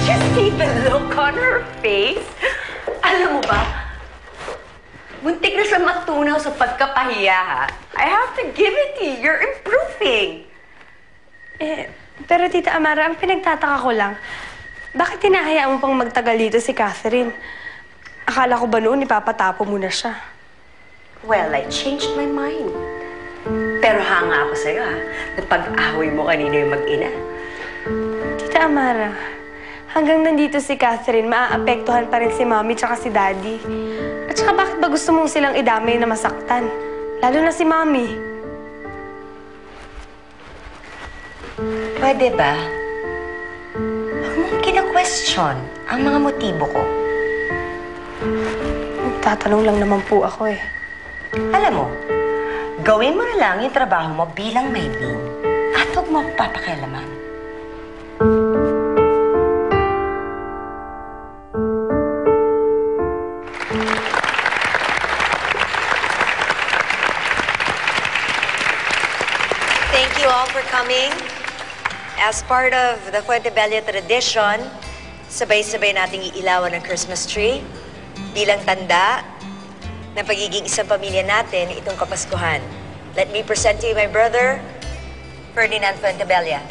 you see the look on her face? Alam mo ba, muntik na siya matunaw sa pagkapahiya, ha? I have to give it to you. You're improving. Pero Tita Amara, ang pinagtataka ko lang, bakit hinahayaan mo pang magtagal dito si Catherine? Akala ko ba noon ipapatapo mo na siya? Well, I changed my mind. Pero hanga ako sa'yo, ha? Napag-ahoy mo kanina yung mag-ina. Tita Amara, hanggang nandito si Catherine, maaapektuhan pa rin si Mommy tsaka si Daddy. At saka bakit ba gusto mong silang idamay na masaktan? Lalo na si Mommy. Pwede ba? Huwag mong kina-question ang mga motibo ko. Nagtatanong lang naman po ako eh. Alam mo, gawin mo na lang yung trabaho mo bilang Maylene. At huwag mo papakialaman. Thank you all for coming. As part of the Fuente Bella tradition, sabay-sabay nating iilawan ang Christmas tree bilang tanda ng pagiging isang pamilya natin itong Kapaskuhan. Let me present to you my brother, Ferdinand Fuentebella.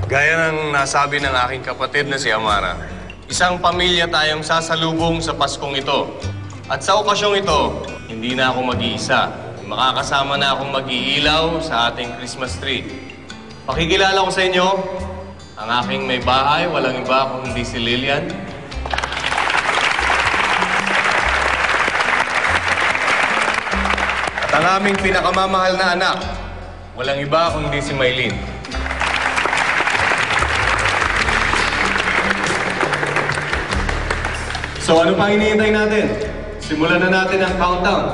Gaya ng nasabi ng aking kapatid na si Amara, isang pamilya tayong sasalubong sa Paskong ito. At sa okasyong ito, hindi na ako mag-iisa. Makakasama na akong mag-iilaw sa ating Christmas tree. Pakikilala ko sa inyo, ang aking may bahay, walang iba kung hindi si Lilian. At ang aming pinakamamahal na anak, walang iba kung hindi si Maylene. So ano pang hinihintay natin? Simulan na natin ang countdown.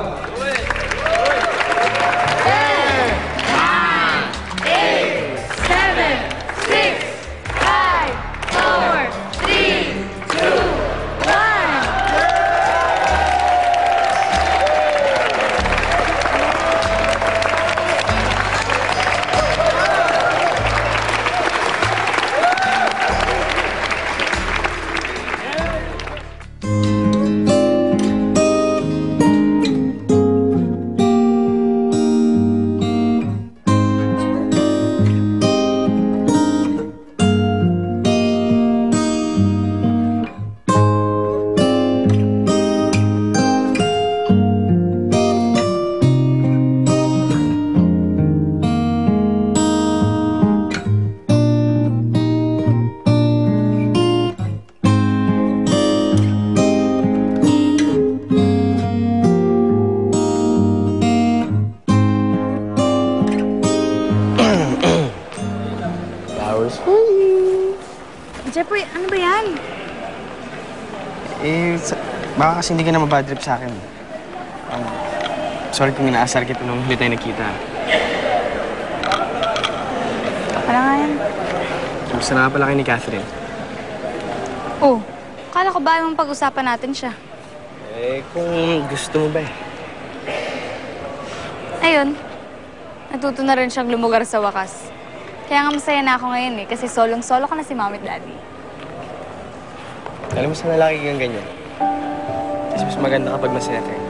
2 hours. Jeffrey, ano ba yan? Baka kasi hindi ka na mabad trip sa akin. Sorry kung inaasar kita nung huli tayo nakita. Wala nga yan. Gusto na nga pala kayo ni Catherine. Oh, akala ko ba yung pag-usapan natin siya? Kung gusto mo ba eh. Ayun, natuto na rin siyang lumugar sa wakas. Kaya nga masaya na ako ngayon eh, kasi solong-solo ka na si Mami at Daddy. Alam mo sa lalaki kang ganyan. Kasi mas maganda kapag masaya kayo.